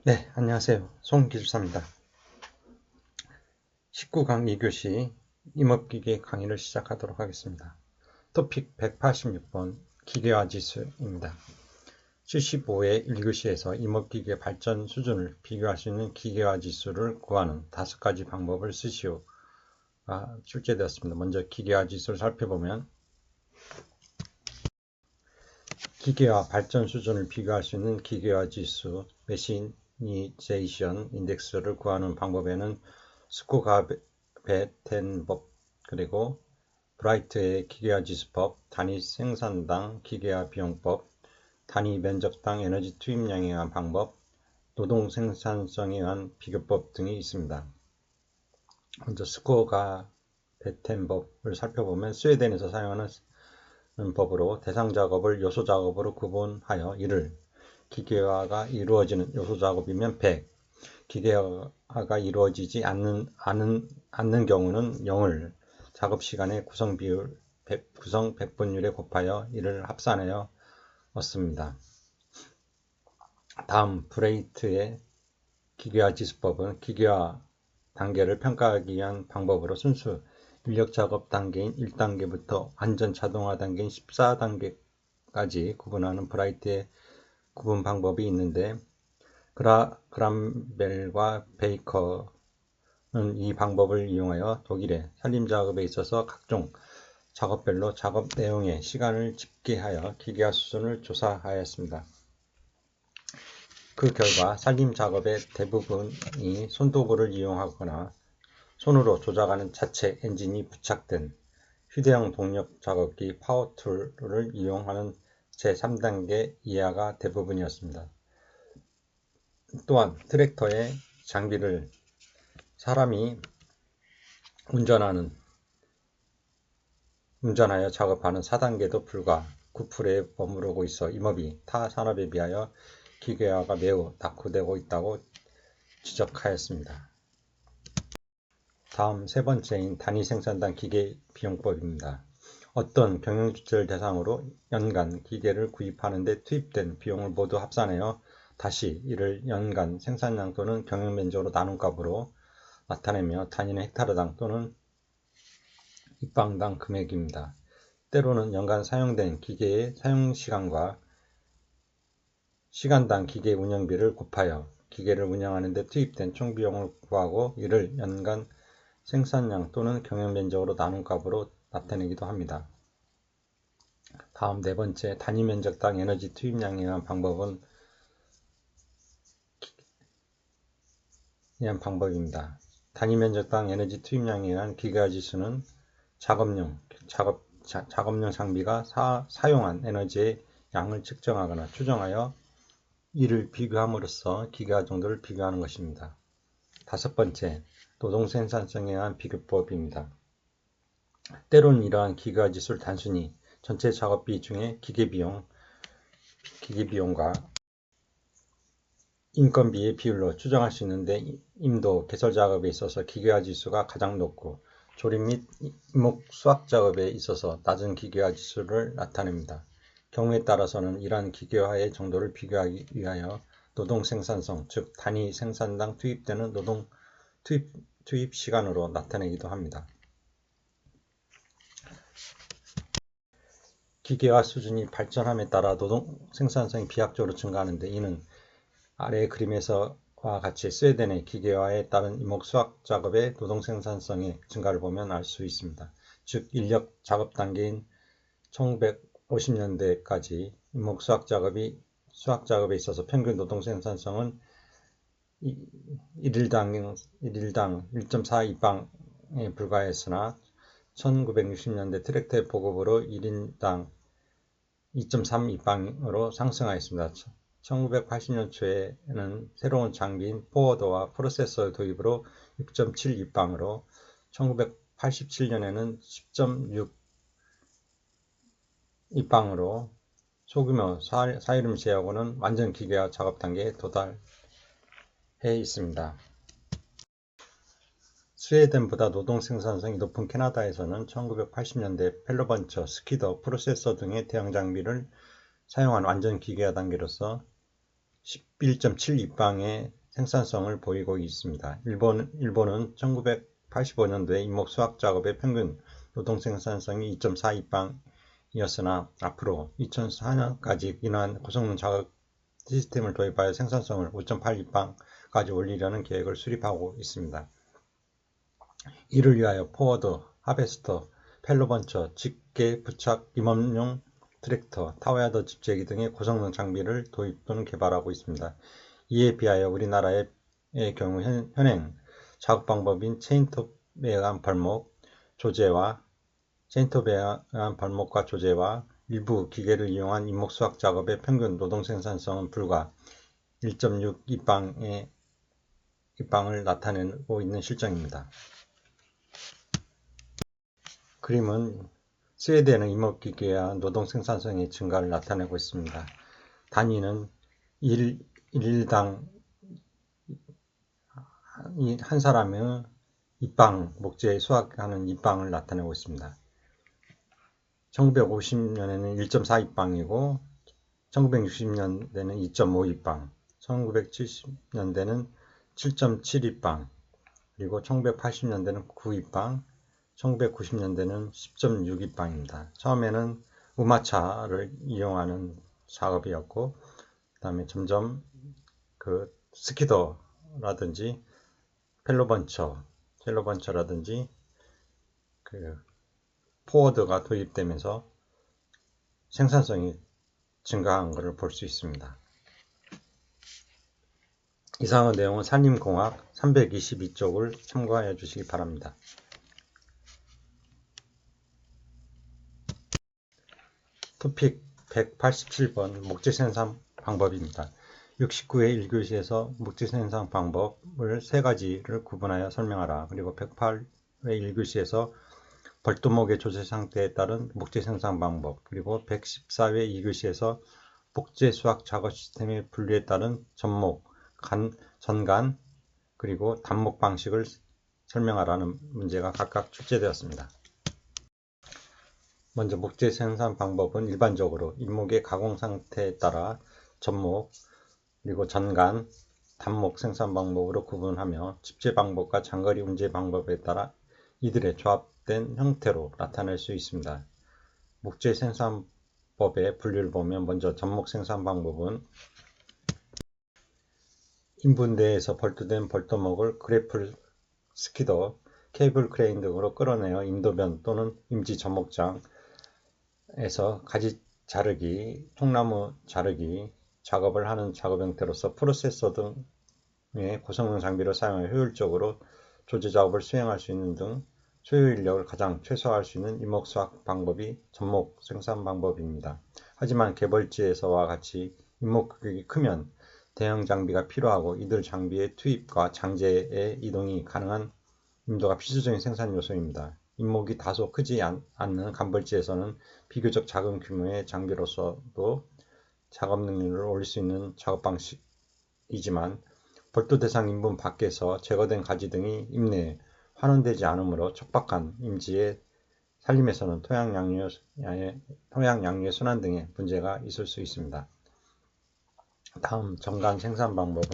네, 안녕하세요. 송기술사입니다. 19강 2교시 임업기계 강의를 시작하도록 하겠습니다. 토픽 186번 기계화 지수입니다. 75회 1교시에서 임업기계 발전 수준을 비교할 수 있는 기계화 지수를 구하는 5가지 방법을 쓰시오가 출제되었습니다. 먼저 기계화 지수를 살펴보면 기계화 발전 수준을 비교할 수 있는 기계화 지수 메시니제이션 인덱스를 구하는 방법에는 스코가베텐법 그리고 브라이트의 기계화 지수법, 단위 생산당 기계화 비용법, 단위 면적당 에너지 투입량에 의한 방법, 노동 생산성에 의한 비교법 등이 있습니다. 먼저 스코가베텐법을 살펴보면 스웨덴에서 사용하는 법으로 대상 작업을 요소 작업으로 구분하여 이를 기계화가 이루어지는 요소 작업이면 100, 기계화가 이루어지지 않는 경우는 0을 작업 시간의 구성 100분율에 곱하여 이를 합산하여 얻습니다. 다음 브레이트의 기계화 지수법은 기계화 단계를 평가하기 위한 방법으로 순수 인력 작업 단계인 1단계부터 완전 자동화 단계인 14단계까지 구분하는 브라이트의 구분 방법이 있는데 그람벨과 베이커는 이 방법을 이용하여 독일의 산림작업에 있어서 각종 작업별로 작업 내용의 시간을 집계하여 기계화 수준을 조사하였습니다. 그 결과 산림작업의 대부분이 손도구를 이용하거나 손으로 조작하는 자체 엔진이 부착된 휴대용 동력 작업기 파워툴을 이용하는 제3단계 이하가 대부분이었습니다. 또한 트랙터의 장비를 사람이 운전하여 작업하는 4단계도 불과 9%에 머무르고 있어 임업이 타 산업에 비하여 기계화가 매우 낙후되고 있다고 지적하였습니다. 다음 세 번째인 단위 생산당 기계 비용법입니다. 어떤 경영주체를 대상으로 연간 기계를 구입하는 데 투입된 비용을 모두 합산하여 다시 이를 연간 생산량 또는 경영면적으로 나눈 값으로 나타내며 단위는 헥타르당 또는 입방당 금액입니다. 때로는 연간 사용된 기계의 사용시간과 시간당 기계 운영비를 곱하여 기계를 운영하는 데 투입된 총비용을 구하고 이를 연간 생산량 또는 경영면적으로 나눈 값으로 나타내기도 합니다. 다음 네 번째, 단위 면적당 에너지 투입량에 의한 방법입니다. 단위 면적당 에너지 투입량에 의한 기계화 지수는 작업용 장비가 사용한 에너지의 양을 측정하거나 추정하여 이를 비교함으로써 기계화 정도를 비교하는 것입니다. 다섯 번째, 노동 생산성에 의한 비교법입니다. 때로는 이러한 기계화 지수를 단순히 전체 작업비 중에 기계비용과 인건비의 비율로 추정할 수 있는데 임도 개설 작업에 있어서 기계화 지수가 가장 높고 조립 및 이목 수확 작업에 있어서 낮은 기계화 지수를 나타냅니다. 경우에 따라서는 이러한 기계화의 정도를 비교하기 위하여 노동 생산성, 즉 단위 생산당 투입되는 노동 투입 시간으로 나타내기도 합니다. 기계화 수준이 발전함에 따라 노동 생산성이 비약적으로 증가하는데 이는 아래의 그림에서와 같이 스웨덴의 기계화에 따른 이목 수확 작업의 노동 생산성의 증가를 보면 알 수 있습니다. 즉 인력 작업 단계인 1950년대까지 이목 수확 작업에 있어서 평균 노동 생산성은 1일당 1.42방에 불과했으나 1960년대 트랙터의 보급으로 1인당 2.32방으로 상승하였습니다. 1980년 초에는 새로운 장비인 포워더와 프로세서 도입으로 6.72방으로 1987년에는 10.62방으로 소규모 사이름 제하고는 완전 기계화 작업 단계에 도달해 있습니다. 스웨덴보다 노동 생산성이 높은 캐나다에서는 1980년대 펠로번처, 스키더, 프로세서 등의 대형 장비를 사용한 완전 기계화 단계로서 11.72빵의 생산성을 보이고 있습니다. 일본은 1985년도에 임목 수확 작업의 평균 노동 생산성이 2.42빵이었으나 앞으로 2004년까지 인한 고성능 작업 시스템을 도입하여 생산성을 5.82빵까지 올리려는 계획을 수립하고 있습니다. 이를 위하여 포워드, 하베스터, 펠로번처, 직계, 부착, 임업용 트랙터, 타워야더 집재기 등의 고성능 장비를 도입 또는 개발하고 있습니다. 이에 비하여 우리나라의 경우 현행 작업 방법인 체인톱에 의한 벌목과 조제와 일부 기계를 이용한 임목 수확 작업의 평균 노동 생산성은 불과 1.62빵을 나타내고 있는 실정입니다. 그림은 스웨덴의 임목기계와 노동 생산성의 증가를 나타내고 있습니다. 단위는 일당 한 사람의 목재 수확하는 입방을 나타내고 있습니다. 1950년에는 1.42빵이고 1960년대는 2.52빵, 1970년대는 7.72빵, 그리고 1980년대는 9입빵, 1990년대는 10.62빵입니다. 처음에는 우마차를 이용하는 작업이었고, 그 다음에 점점 그 스키더라든지 펠로번처라든지 그 포워드가 도입되면서 생산성이 증가한 것을 볼 수 있습니다. 이상의 내용은 산림공학 322쪽을 참고하여 주시기 바랍니다. 토픽 187번 목재 생산 방법입니다. 69회 1교시에서 목재 생산 방법을 세 가지를 구분하여 설명하라. 그리고 108회 1교시에서 벌도목의 조제 상태에 따른 목재 생산 방법, 그리고 114회 2교시에서 목재 수확 작업 시스템의 분류에 따른 전목, 전간, 그리고 단목 방식을 설명하라는 문제가 각각 출제되었습니다. 먼저 목재 생산 방법은 일반적으로 임목의 가공 상태에 따라 전목, 그리고 전간, 단목 생산 방법으로 구분하며 집재 방법과 장거리 운제 방법에 따라 이들의 조합된 형태로 나타낼 수 있습니다. 목재 생산법의 분류를 보면 먼저 전목 생산 방법은 인분 내에서 벌도된 벌도목을 그래플 스키더, 케이블 크레인 등으로 끌어내어 임도변 또는 임지 전목장에서 가지 자르기, 통나무 자르기 작업을 하는 작업 형태로서 프로세서 등의 고성능 장비를 사용하여 효율적으로 조제 작업을 수행할 수 있는 등 소요 인력을 가장 최소화할 수 있는 임목 수확 방법이 전목 생산 방법입니다. 하지만 개벌지에서와 같이 임목 규격이 크면 대형 장비가 필요하고 이들 장비의 투입과 장제의 이동이 가능한 임도가 필수적인 생산 요소입니다. 임목이 다소 크지 않는 간벌지에서는 비교적 작은 규모의 장비로서도 작업 능률을 올릴 수 있는 작업 방식이지만 벌도 대상 인분 밖에서 제거된 가지 등이 임내에 환원되지 않으므로 척박한 임지의 산림에서는 토양 양류의 순환 등의 문제가 있을 수 있습니다. 다음 전간 생산 방법은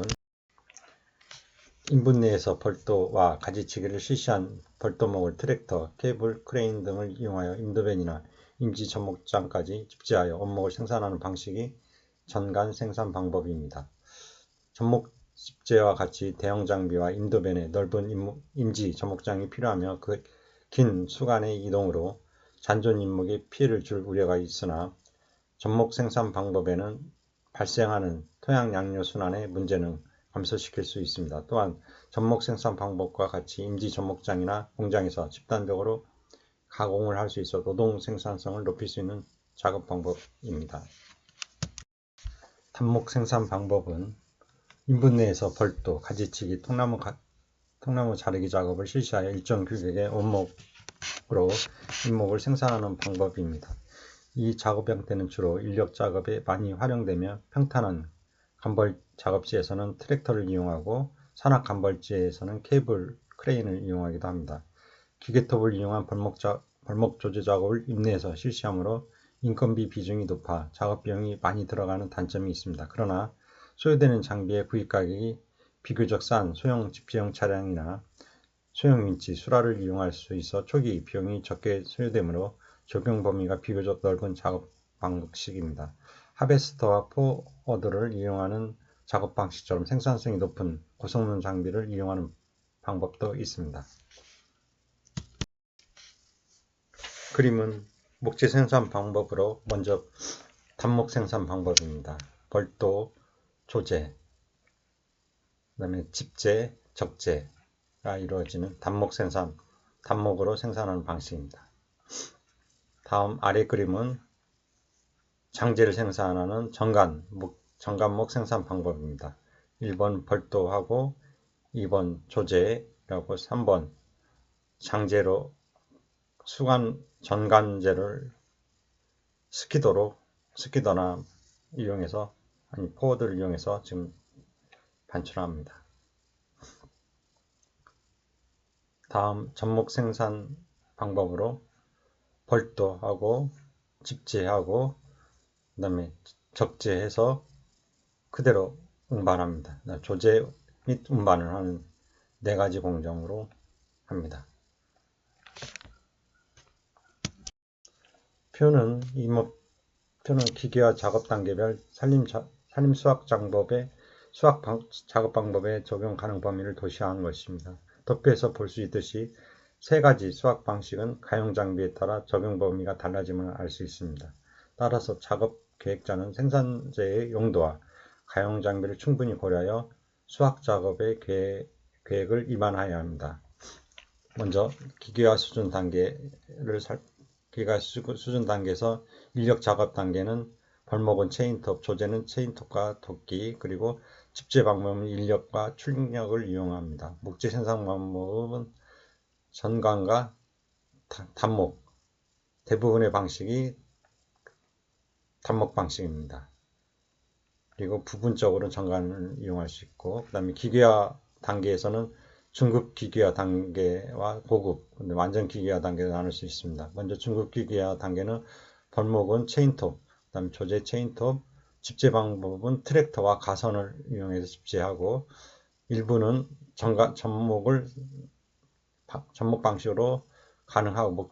인분 내에서 벌도와 가지치기를 실시한 벌도목을 트랙터, 케이블, 크레인 등을 이용하여 임도변이나 임지 전목장까지 집재하여 원목을 생산하는 방식이 전간 생산 방법입니다. 전목 집재와 같이 대형 장비와 임도변에 넓은 임지 전목장이 필요하며 그 긴 수간의 이동으로 잔존 임목에 피해를 줄 우려가 있으나 전목 생산 방법에는 발생하는 토양 양료 순환의 문제는 감소시킬 수 있습니다. 또한 전목 생산 방법과 같이 임지 전목장이나 공장에서 집단적으로 가공을 할 수 있어 노동 생산성을 높일 수 있는 작업 방법입니다. 단목 생산 방법은 인분 내에서 벌도, 가지치기, 통나무 자르기 작업을 실시하여 일정 규격의 원목으로 임목을 생산하는 방법입니다. 이 작업 형태는 주로 인력 작업에 많이 활용되며 평탄한 간벌 작업지에서는 트랙터를 이용하고 산악 간벌지에서는 케이블 크레인을 이용하기도 합니다. 기계톱을 이용한 벌목 조제 작업을 임내에서 실시하므로 인건비 비중이 높아 작업 비용이 많이 들어가는 단점이 있습니다. 그러나 소요되는 장비의 구입 가격이 비교적 싼 소형 집재용 차량이나 소형 윈치, 수라를 이용할 수 있어 초기 비용이 적게 소요되므로 적용 범위가 비교적 넓은 작업 방식입니다. 하베스터와 포어더를 이용하는 작업 방식처럼 생산성이 높은 고성능 장비를 이용하는 방법도 있습니다. 그림은 목재 생산 방법으로 먼저 단목 생산 방법입니다. 벌도, 조제, 그 다음에 집재, 적재가 이루어지는 단목으로 생산하는 방식입니다. 다음 아래 그림은 장재를 생산하는 정관목 생산 방법입니다. 1번 벌도하고 2번 조제라고 3번 장재로 전관재를 스키더나 이용해서 포워드를 이용해서 지금 반출합니다. 다음 접목 생산 방법으로 벌도하고 집재하고 그 다음에 적재해서 그대로 운반합니다. 조제 및 운반을 하는 4가지 공정으로 합니다. 표는 기계와 작업 단계별 산림 수확 작업 방법에 적용 가능 범위를 도시화한 것입니다. 도표에서 볼 수 있듯이 3가지 수확 방식은 가용 장비에 따라 적용 범위가 달라짐을 알 수 있습니다. 따라서 작업 계획자는 생산재의 용도와 가용 장비를 충분히 고려하여 수확 작업의 계획을 입안해야 합니다. 먼저 기계화 수준 단계에서 인력 작업 단계는 벌목은 체인톱, 조제는 체인톱과 도끼, 그리고 집재 방법은 인력과 출력을 이용합니다. 목재 생산 방법은 전관과 단목, 대부분의 방식이 단목 방식입니다. 그리고 부분적으로 전관을 이용할 수 있고, 그 다음에 기계화 단계에서는 중급 기계화 단계와 고급, 완전 기계화 단계를 나눌 수 있습니다. 먼저 중급 기계화 단계는 벌목은 체인톱, 그 다음에 조제 체인톱, 집재 방법은 트랙터와 가선을 이용해서 집재하고, 일부는 접목 방식으로 가능하고,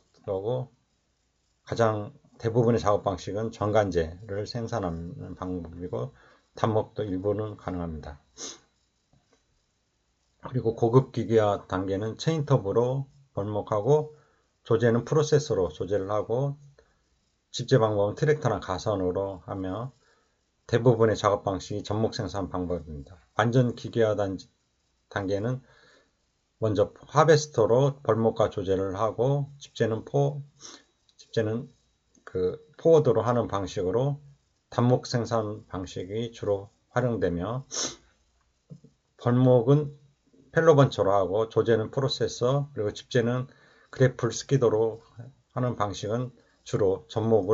가장 대부분의 작업 방식은 전관재를 생산하는 방법이고, 단목도 일부는 가능합니다. 그리고 고급 기계화 단계는 체인톱으로 벌목하고, 조제는 프로세서로 조제를 하고, 집재 방법은 트랙터나 가선으로 하며, 대부분의 작업 방식이 접목 생산 방법입니다. 완전 기계화 단계는 먼저 하베스터로 벌목과 조제를 하고, 집재는 포워드로 하는 방식으로 단목 생산 방식이 주로 활용되며, 벌목은 펠로번처로 하고, 조제는 프로세서, 그리고 집재는 그래플 스키더로 하는 방식은 주로 접목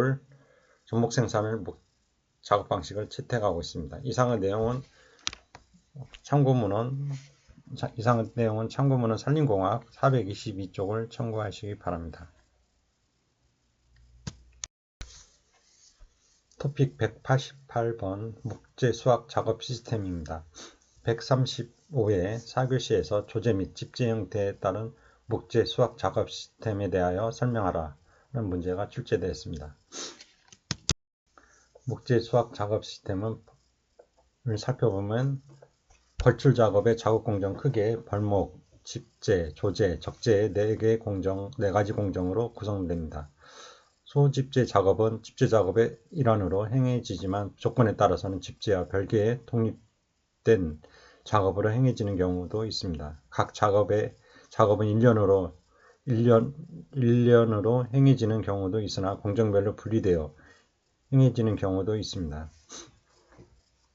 생산을 작업 방식을 채택하고 있습니다. 이상의 내용은 참고문은 산림공학 422쪽을 참고하시기 바랍니다. 토픽 188번 목재 수확 작업 시스템입니다. 135회 4교시에서 조제 및 집재 형태에 따른 목재 수확 작업 시스템에 대하여 설명하라는 문제가 출제되었습니다. 목재 수확 작업 시스템을 살펴보면 벌출 작업의 작업 공정 크게 벌목, 집재, 조제, 적재의 4가지 공정으로 구성됩니다. 소집재 작업은 집재 작업의 일환으로 행해지지만 조건에 따라서는 집재와 별개의 독립된 작업으로 행해지는 경우도 있습니다. 각 작업은 1년으로 행해지는 경우도 있으나 공정별로 분리되어 행해지는 경우도 있습니다.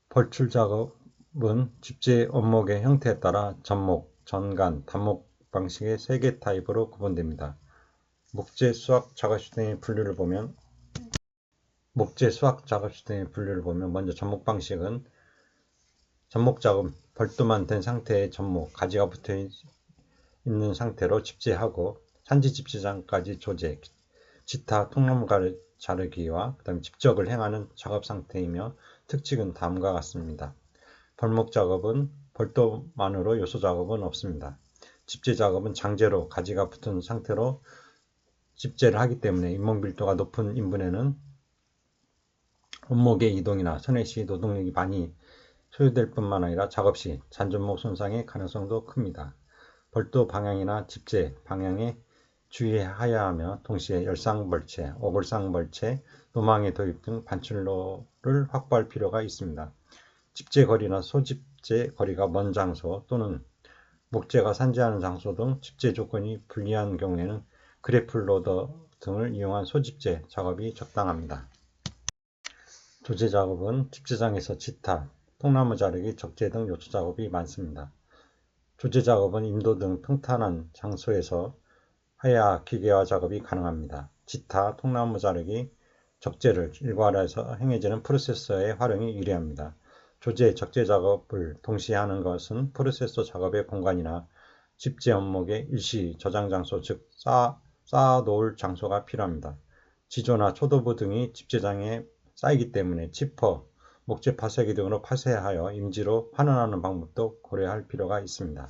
벌출 작업은 집재 원목의 형태에 따라 접목, 전관, 단목 방식의 3개 타입으로 구분됩니다. 목재 수확 작업 시스템의 분류를 보면 먼저 접목 방식은 접목 작업, 벌도만 된 상태의 접목, 가지가 붙어 있는 상태로 집재하고 산지 집재장까지 조제, 기타 통나무 자르기와 그다음 집적을 행하는 작업 상태이며 특징은 다음과 같습니다. 벌목 작업은 벌도만으로 요소 작업은 없습니다. 집재 작업은 장재로 가지가 붙은 상태로 집재를 하기 때문에 잇목 밀도가 높은 인분에는 원목의 이동이나 선회 시 노동력이 많이 소요될 뿐만 아니라 작업 시 잔존목 손상의 가능성도 큽니다. 벌도 방향이나 집재 방향에 주의해야 하며 동시에 열상벌채, 오골상벌채, 노망의 도입 등 반출로를 확보할 필요가 있습니다. 집재 거리나 소집재 거리가 먼 장소 또는 목재가 산재하는 장소 등 집재 조건이 불리한 경우에는 그래플 로더 등을 이용한 소집재 작업이 적당합니다. 조제 작업은 집재장에서 지타, 통나무 자르기, 적재 등 요소 작업이 많습니다. 조제 작업은 임도 등 평탄한 장소에서 하야 기계화 작업이 가능합니다. 지타, 통나무 자르기, 적재를 일괄해서 행해지는 프로세서의 활용이 유리합니다. 조제, 적재 작업을 동시에 하는 것은 프로세서 작업의 공간이나 집재 원목의 일시 저장 장소, 즉 쌓아놓을 장소가 필요합니다. 지조나 초도부 등이 집재장에 쌓이기 때문에 치퍼, 목재 파쇄기 등으로 파쇄하여 임지로 환원하는 방법도 고려할 필요가 있습니다.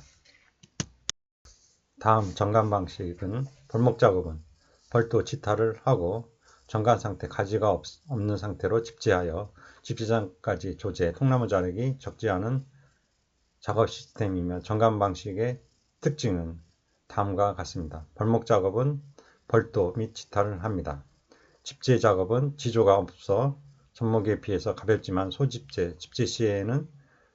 다음 정관 방식은 벌목 작업은 벌도 지타를 하고 정관 상태 가지가 없는 상태로 집재하여 집재장까지 조제, 통나무 자르기, 적재하는 작업 시스템이며 정관 방식의 특징은 다음과 같습니다. 벌목 작업은 벌도 및 지타를 합니다. 집재 작업은 지조가 없어 전목에 비해서 가볍지만 소집재, 집재 시에는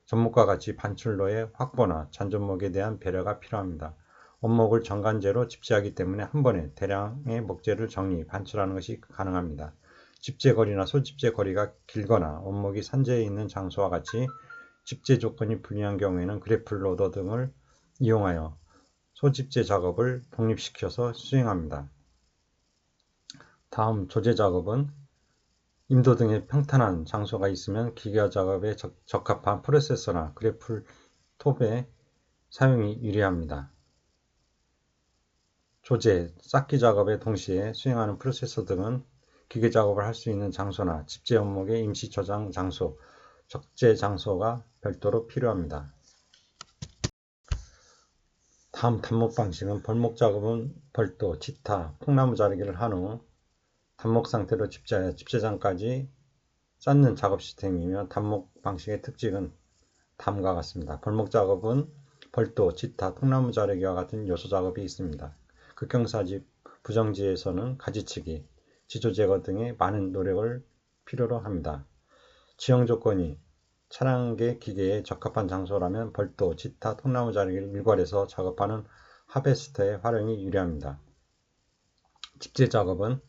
전목과 같이 반출로의 확보나 잔존목에 대한 배려가 필요합니다. 원목을 정관재로 집재하기 때문에 한 번에 대량의 목재를 정리, 반출하는 것이 가능합니다. 집재 거리나 소집재 거리가 길거나 원목이 산재해 있는 장소와 같이 집재 조건이 불리한 경우에는 그래플 로더 등을 이용하여 소집재 작업을 독립시켜서 수행합니다. 다음 조제 작업은 임도 등의 평탄한 장소가 있으면 기계화 작업에 적합한 프로세서나 그래플 톱의 사용이 유리합니다. 조제, 쌓기 작업에 동시에 수행하는 프로세서 등은 기계 작업을 할 수 있는 장소나 집재 원목의 임시 저장 장소, 적재 장소가 별도로 필요합니다. 다음 단목 방식은 벌목 작업은 벌도, 지타, 통나무 자르기를 한 후 단목 상태로 집재하여 집재장까지 쌓는 작업 시스템이며 단목 방식의 특징은 다음과 같습니다. 벌목 작업은 벌도, 지타, 통나무 자르기와 같은 요소 작업이 있습니다. 극경사지, 부정지에서는 가지치기, 지조 제거 등의 많은 노력을 필요로 합니다. 지형 조건이 차량계 기계에 적합한 장소라면 벌도, 지타, 통나무 자르기를 일괄해서 작업하는 하베스터의 활용이 유리합니다. 집재 작업은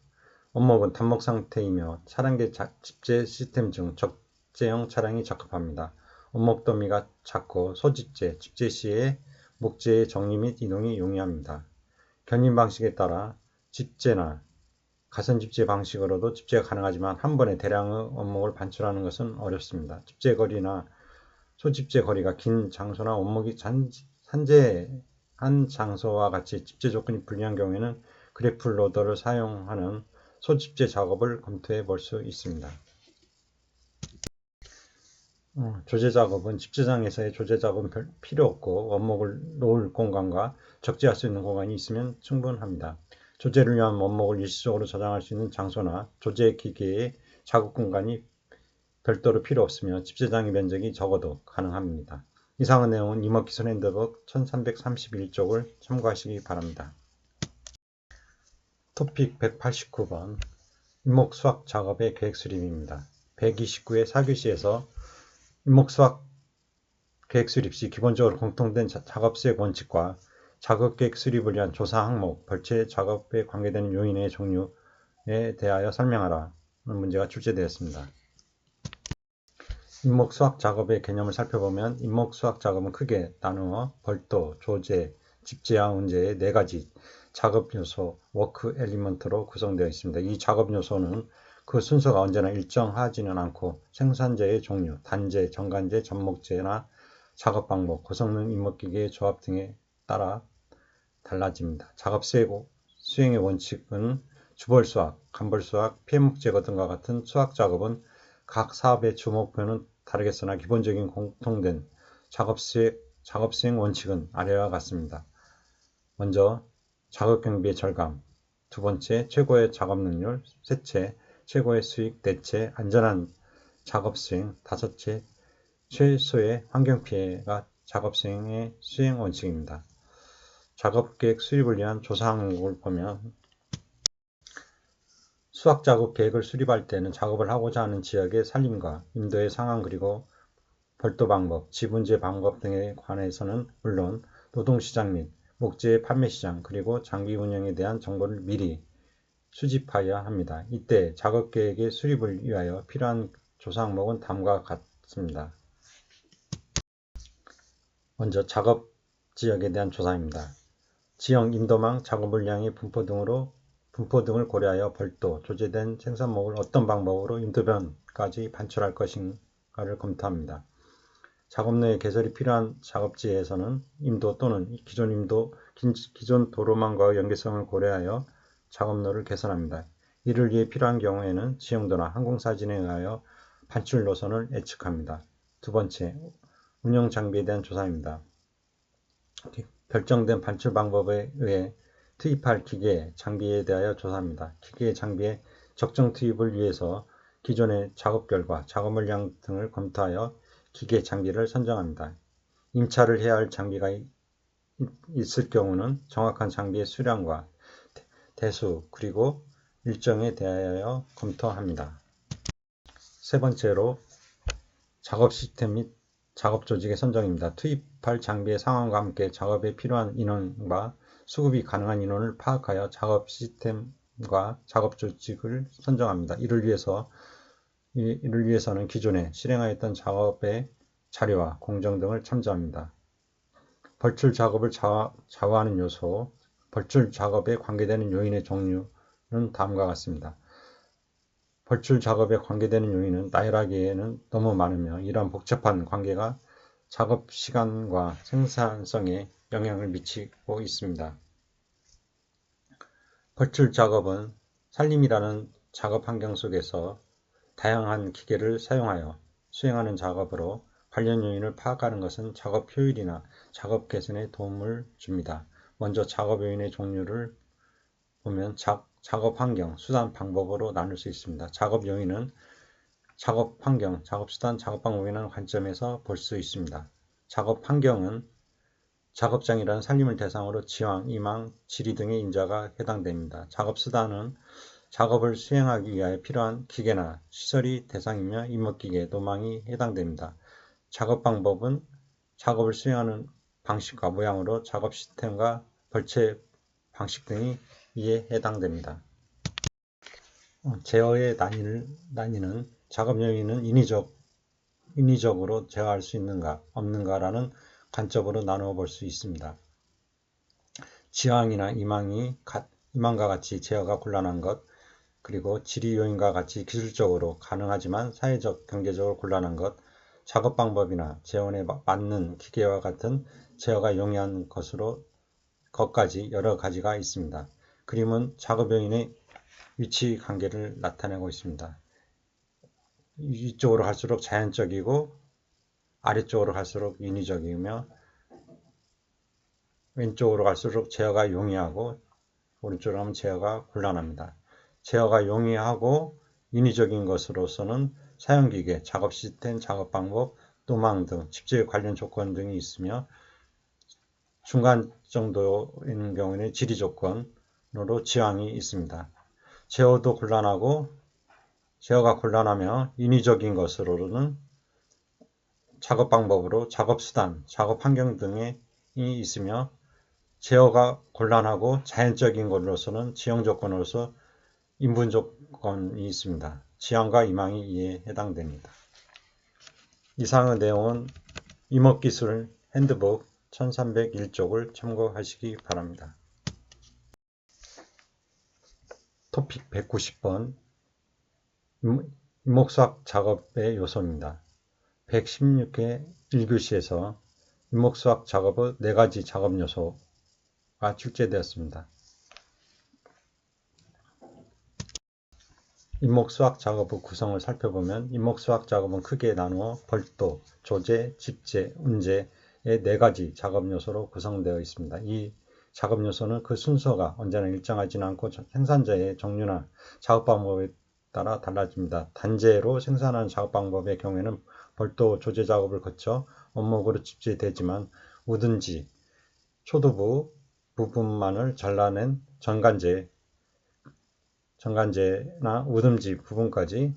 원목은 단목 상태이며 차량계 집재 시스템 중 적재형 차량이 적합합니다. 원목 더미가 작고 소집재, 집재 시에 목재의 정리 및 이동이 용이합니다. 견인 방식에 따라 집재나 가선 집재 방식으로도 집재가 가능하지만 한 번에 대량의 원목을 반출하는 것은 어렵습니다. 집재 거리나 소집재 거리가 긴 장소나 원목이 산재한 장소와 같이 집재 조건이 불리한 경우에는 그래플 로더를 사용하는 소집재 작업을 검토해 볼 수 있습니다. 조제 작업은 집재장에서의 조제 작업은 필요 없고 원목을 놓을 공간과 적재할 수 있는 공간이 있으면 충분합니다. 조제를 위한 원목을 일시적으로 저장할 수 있는 장소나 조제 기계의 작업 공간이 별도로 필요 없으며 집재장의 면적이 적어도 가능합니다. 이상의 내용은 이머키슨 핸드북 1331쪽을 참고하시기 바랍니다. 토픽 189번 임목 수확 작업의 계획 수립입니다. 129의 4교시에서 임목 수확 계획 수립 시 기본적으로 공통된 작업 수행 원칙과 작업 계획 수립을 위한 조사 항목, 벌채 작업에 관계되는 요인의 종류에 대하여 설명하라 는 문제가 출제되었습니다. 임목 수확 작업의 개념을 살펴보면 임목 수확 작업은 크게 나누어 벌도, 조제, 집재와 운제의 4가지 작업 요소, 워크 엘리먼트로 구성되어 있습니다. 이 작업 요소는 그 순서가 언제나 일정하지는 않고 생산재의 종류, 단재, 정관재, 접목재나 작업 방법, 고성능 임목기계의 조합 등에 따라 달라집니다. 작업 수행의 원칙은 주벌 수확, 간벌 수확, 피해목 제거 등과 같은 수확 작업은 각 사업의 주 목표는 다르겠으나 기본적인 공통된 작업수행 원칙은 아래와 같습니다. 먼저 작업 경비의 절감, 두 번째 최고의 작업 능률, 셋째 최고의 수익, 넷째 안전한 작업 수행, 다섯째 최소의 환경 피해가 작업 수행의 수행 원칙입니다. 작업 계획 수립을 위한 조사 항목을 보면 수학 작업 계획을 수립할 때는 작업을 하고자 하는 지역의 산림과 인도의 상황 그리고 별도 방법, 지분제 방법 등에 관해서는 물론 노동시장 및 목재의 판매시장 그리고 장비 운영에 대한 정보를 미리 수집하여야 합니다. 이때 작업계획의 수립을 위하여 필요한 조사 항목은 다음과 같습니다. 먼저 작업 지역에 대한 조사입니다. 지형, 인도망, 작업을 향해 분포 등을 고려하여 별도 조제된 생산목을 어떤 방법으로 인도변까지 반출할 것인가를 검토합니다. 작업로에 개설이 필요한 작업지에서는 임도 또는 기존 도로망과의 연계성을 고려하여 작업로를 개선합니다. 이를 위해 필요한 경우에는 지형도나 항공사진에 의하여 반출 노선을 예측합니다. 두 번째, 운영 장비에 대한 조사입니다. 결정된 반출 방법에 의해 투입할 기계, 장비에 대하여 조사합니다. 기계, 장비의 적정 투입을 위해서 기존의 작업 결과, 작업 물량 등을 검토하여 기계, 장비를 선정합니다. 임차를 해야 할 장비가 있을 경우는 정확한 장비의 수량과 대수 그리고 일정에 대하여 검토합니다. 세 번째로 작업 시스템 및 작업 조직의 선정입니다. 투입할 장비의 상황과 함께 작업에 필요한 인원과 수급이 가능한 인원을 파악하여 작업 시스템과 작업 조직을 선정합니다. 이를 위해서는 기존에 실행하였던 작업의 자료와 공정 등을 참조합니다. 벌출 작업을 좌우하는 요소, 벌출 작업에 관계되는 요인의 종류는 다음과 같습니다. 벌출 작업에 관계되는 요인은 나열하기에는 너무 많으며 이러한 복잡한 관계가 작업 시간과 생산성에 영향을 미치고 있습니다. 벌출 작업은 산림이라는 작업 환경 속에서 다양한 기계를 사용하여 수행하는 작업으로 관련 요인을 파악하는 것은 작업 효율이나 작업 개선에 도움을 줍니다. 먼저 작업 요인의 종류를 보면 작업 환경, 수단, 방법으로 나눌 수 있습니다. 작업 요인은 작업 환경, 작업 수단, 작업 방법이라는 관점에서 볼 수 있습니다. 작업 환경은 작업장이라는 산림을 대상으로 지황, 이망, 지리 등의 인자가 해당됩니다. 작업 수단은 작업을 수행하기 위하여 필요한 기계나 시설이 대상이며 임업기계, 노망이 해당됩니다. 작업 방법은 작업을 수행하는 방식과 모양으로 작업 시스템과 벌채 방식 등이 이에 해당됩니다. 제어의 난이는 작업 요인은 인위적으로 제어할 수 있는가 없는가라는 관점으로 나누어 볼 수 있습니다. 지황이나 이망과 같이 제어가 곤란한 것, 그리고 지리 요인과 같이 기술적으로 가능하지만 사회적, 경제적으로 곤란한 것, 작업 방법이나 재원에 맞는 기계와 같은 제어가 용이한 것까지 여러 가지가 있습니다. 그림은 작업 요인의 위치 관계를 나타내고 있습니다. 위쪽으로 갈수록 자연적이고 아래쪽으로 갈수록 인위적이며 왼쪽으로 갈수록 제어가 용이하고 오른쪽으로 가면 제어가 곤란합니다. 제어가 용이하고 인위적인 것으로서는 사용기계, 작업 시스템, 작업 방법, 노망 등 집재 관련 조건 등이 있으며 중간 정도인 경우에는 지리 조건으로 지황이 있습니다. 제어가 곤란하며 인위적인 것으로는 작업 방법으로 작업 수단, 작업 환경 등이 있으며 제어가 곤란하고 자연적인 것으로서는 지형 조건으로서 인분 조건이 있습니다. 지향과 이망이 이에 해당됩니다. 이상의 내용은 임업기술 핸드북 1301쪽을 참고하시기 바랍니다. 토픽 190번 임목수학 작업의 요소입니다. 116회 1교시에서 임목수학 작업의 4가지 작업 요소가 출제되었습니다. 임목수학 작업의 구성을 살펴보면 임목수학 작업은 크게 나누어 벌도, 조제, 집재, 운재의 4가지 작업 요소로 구성되어 있습니다. 이 작업 요소는 그 순서가 언제나 일정하지는 않고 생산자의 종류나 작업 방법에 따라 달라집니다. 단재로 생산하는 작업 방법의 경우에는 벌도, 조제 작업을 거쳐 원목으로 집재되지만 우든지, 초두부 부분만을 잘라낸 전간재나 우듬지 부분까지도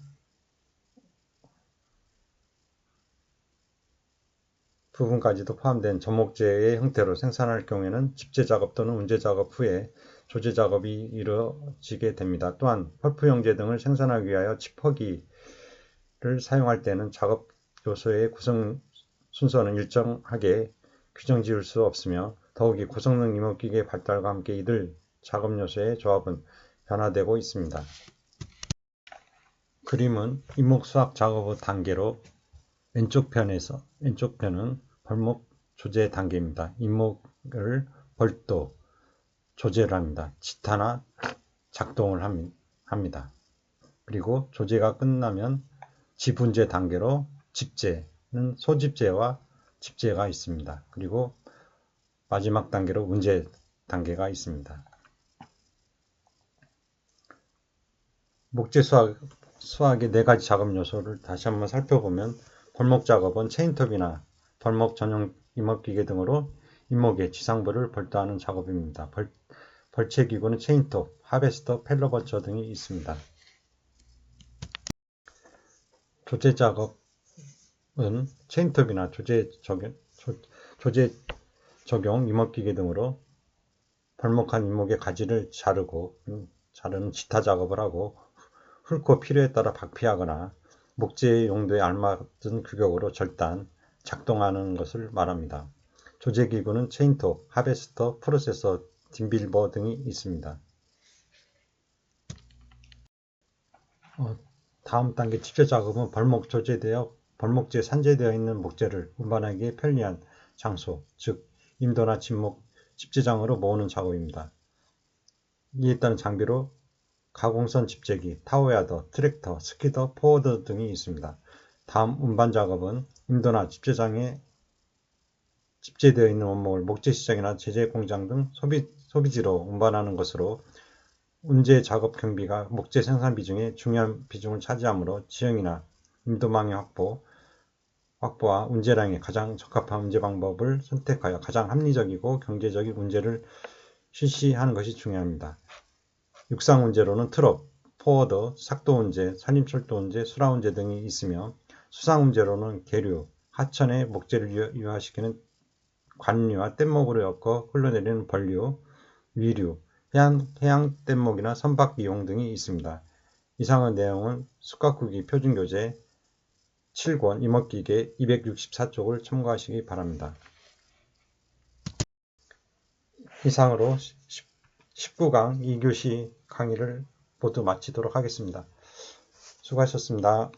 포함된 전목재의 형태로 생산할 경우에는 집재 작업 또는 운재 작업 후에 조제 작업이 이루어지게 됩니다. 또한 펄프 용재 등을 생산하기 위하여 칩허기를 사용할 때는 작업 요소의 구성 순서는 일정하게 규정 지을 수 없으며 더욱이 고성능 임업기계 발달과 함께 이들 작업 요소의 조합은 변화되고 있습니다. 그림은 임목수학 작업의 단계로 왼쪽 편은 벌목 조제 단계입니다. 임목을 벌도 조제를 합니다. 지타나 작동을 합니다. 그리고 조제가 끝나면 지분재 단계로 집재는 소집재와 집재가 있습니다. 그리고 마지막 단계로 운재 단계가 있습니다. 목재 수학의 4가지 작업 요소를 다시 한번 살펴보면 벌목 작업은 체인톱이나 벌목 전용 임업기계 등으로 임목의 지상부를 벌도하는 작업입니다. 벌채기구는 체인톱, 하베스터, 펠러버처 등이 있습니다. 조제 작업은 체인톱이나 조제 적용 임업기계 등으로 벌목한 임목의 가지를 자르는 지타 작업을 하고 훑고 필요에 따라 박피하거나 목재의 용도에 알맞은 규격으로 절단, 작동하는 것을 말합니다. 조제기구는 체인톱, 하베스터, 프로세서, 딘빌버 등이 있습니다. 다음 단계 집재 작업은 벌목재 산재되어 있는 목재를 운반하기에 편리한 장소, 즉 임도나 집재장으로 모으는 작업입니다. 이에 따른 장비로 가공선 집재기, 타워야더, 트랙터, 스키더, 포워더 등이 있습니다. 다음 운반 작업은 임도나 집재장에 집재되어 있는 원목을 목재시장이나 제재공장 등 소비지로 운반하는 것으로 운재 작업 경비가 목재 생산 비중에 중요한 비중을 차지하므로 지형이나 임도망의 확보와 운재량에 가장 적합한 운재 방법을 선택하여 가장 합리적이고 경제적인 운재를 실시하는 것이 중요합니다. 육상 운재로는 트럭, 포워더, 삭도 운재, 산림철도 운재, 수라 운재 등이 있으며 수상 운재로는 계류, 하천에 목재를 유화시키는 관류와 뗏목으로 엮어 흘러내리는 벌류, 위류, 해양 뗏목이나 선박 이용 등이 있습니다. 이상의 내용은 숙각후기 표준교재 7권 임업기계 264쪽을 참고하시기 바랍니다. 이상으로 19강 2교시 강의를 모두 마치도록 하겠습니다. 수고하셨습니다.